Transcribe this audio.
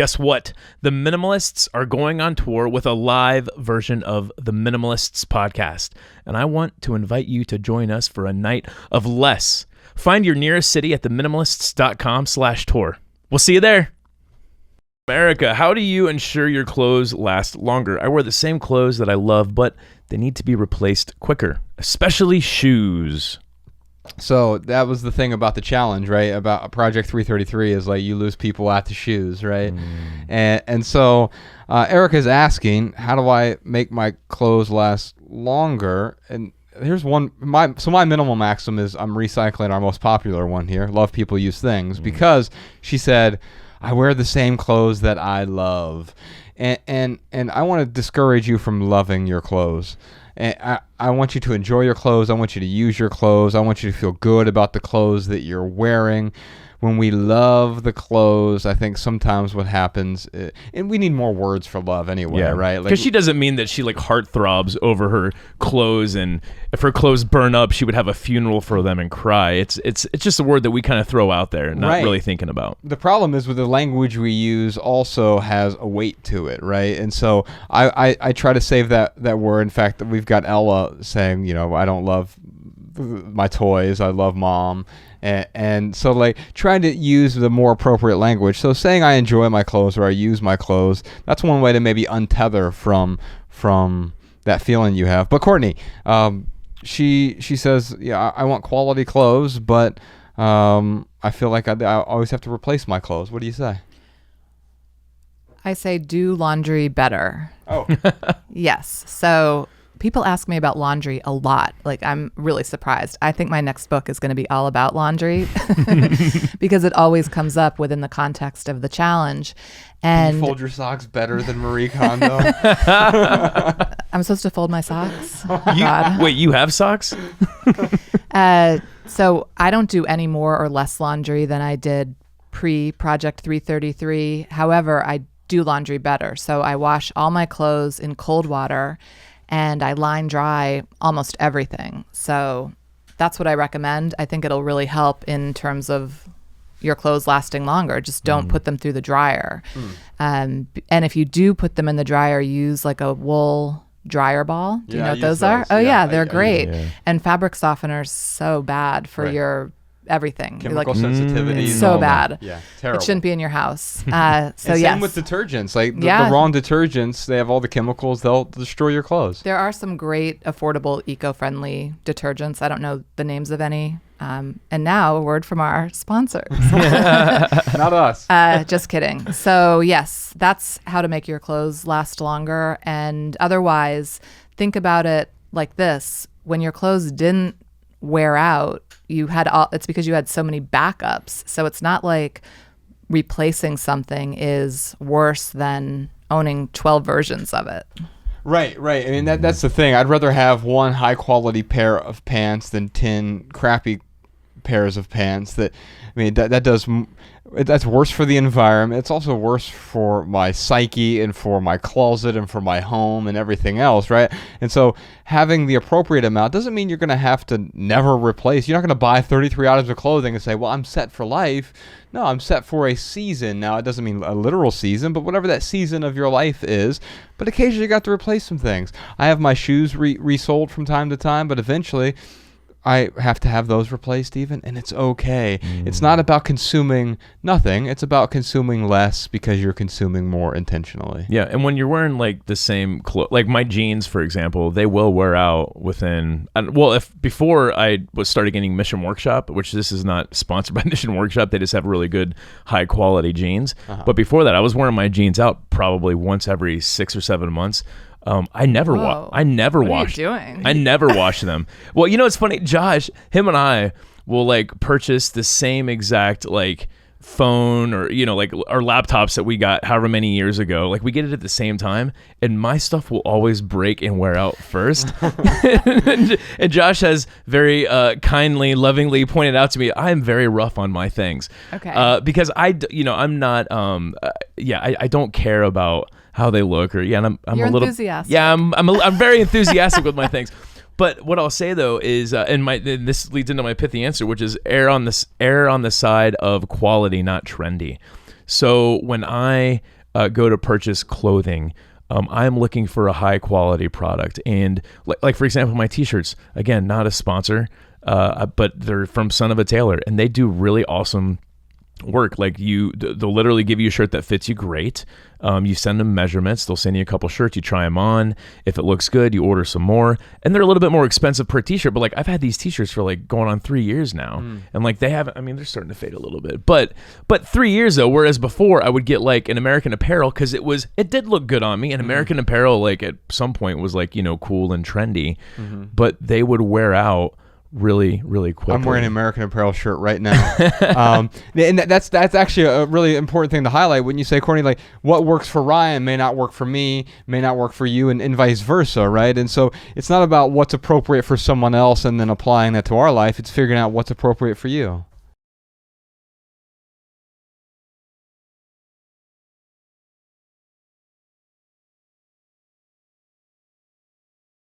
Guess what? The Minimalists are going on tour with a live version of the Minimalists podcast, and I want to invite you to join us for a night of less. Find your nearest city at theminimalists.com/tour. We'll see you there. America, how do you ensure your clothes last longer? I wear the same clothes that I love, but they need to be replaced quicker, especially shoes. So that was the thing about the challenge, right? About Project 333 is like you lose people at the shoes, right? And so Erica's asking, how do I make my clothes last longer? And here's one. My minimal maxim is I'm recycling our most popular one here. Love people, use things, because she said, I wear the same clothes that I love, and I want to discourage you from loving your clothes. And I want you to enjoy your clothes. I want you to use your clothes. I want you to feel good about the clothes that you're wearing. When we love the clothes, I think sometimes what happens, and we need more words for love anyway, right? Because she doesn't mean that she like heartthrobs over her clothes, and if her clothes burn up, she would have a funeral for them and cry. It's just a word that we kind of throw out there, not really thinking about. The problem is with the language we use also has a weight to it, right? And so I try to save that word. In fact, we've got Ella saying, I don't love my toys, I love mom. And so like trying to use the more appropriate language. So saying I enjoy my clothes or I use my clothes, that's one way to maybe untether from that feeling you have. But Courtney, she says, I want quality clothes, but I feel like I always have to replace my clothes. What do you say? I say do laundry better. Oh. Yes. So people ask me about laundry a lot. Like, I'm really surprised. I think my next book is going to be all about laundry because it always comes up within the context of the challenge. And you fold your socks better than Marie Kondo? I'm supposed to fold my socks? Wait, you have socks? So I don't do any more or less laundry than I did pre-Project 333. However, I do laundry better. So I wash all my clothes in cold water, and I line dry almost everything. So that's what I recommend. I think it'll really help in terms of your clothes lasting longer. Just don't put them through the dryer. And if you do put them in the dryer, use like a wool dryer ball. Do you know what those are? Oh yeah, they're great. And fabric softener's so bad for your everything. Chemical sensitivity. It's so bad. Yeah, terrible. It shouldn't be in your house. So same with detergents. Like the wrong detergents, they have all the chemicals. They'll destroy your clothes. There are some great, affordable, eco-friendly detergents. I don't know the names of any. And now a word from our sponsors. Not us. Just kidding. So yes, that's how to make your clothes last longer. And otherwise, think about it like this. When your clothes didn't wear out, it's because you had so many backups. So it's not like replacing something is worse than owning 12 versions of it. Right. I mean, that's the thing. I'd rather have one high quality pair of pants than 10 crappy pairs of pants. That's worse for the environment. It's also worse for my psyche and for my closet and for my home and everything else, right? And so having the appropriate amount doesn't mean you're going to have to never replace. You're not going to buy 33 items of clothing and say, well, I'm set for life. No, I'm set for a season. Now, it doesn't mean a literal season, but whatever that season of your life is. But occasionally you got to replace some things. I have my shoes resold from time to time, but eventually I have to have those replaced even, and it's okay. It's not about consuming nothing. It's about consuming less because you're consuming more intentionally. Yeah, and when you're wearing like the same clothes, like my jeans, for example, they will wear out within, if before I started getting Mission Workshop, which this is not sponsored by Mission Workshop, they just have really good high quality jeans. But before that, I was wearing my jeans out probably once every 6 or 7 months. I never washed. What are you doing? I never wash them. Well, it's funny. Josh, him and I will like purchase the same exact like phone or like our laptops that we got however many years ago. Like we get it at the same time, and my stuff will always break and wear out first. and Josh has very kindly, lovingly pointed out to me, I am very rough on my things. Okay. Because I'm not. I don't care about how they look, or I'm You're a little enthusiastic. Yeah, I'm very enthusiastic with my things. But what I'll say though is, and this leads into my pithy answer, which is err on the side of quality, not trendy. So when I go to purchase clothing, I'm looking for a high quality product. And like for example, my t-shirts, again, not a sponsor, but they're from Son of a Tailor, and they do really awesome work. Like they'll literally give you a shirt that fits you great. You send them measurements. They'll send you a couple shirts. You try them on. If it looks good, you order some more. And they're a little bit more expensive per t-shirt. But like I've had these t-shirts for like going on 3 years now, and like they haven't. I mean, they're starting to fade a little bit. But 3 years though. Whereas before I would get like an American Apparel because it did look good on me. And American Apparel like at some point was like cool and trendy, but they would wear out really, really quickly. I'm wearing an American Apparel shirt right now. And that's actually a really important thing to highlight when you say, Courtney, like what works for Ryan may not work for me, may not work for you, and vice versa, right? And so it's not about what's appropriate for someone else and then applying that to our life. It's figuring out what's appropriate for you.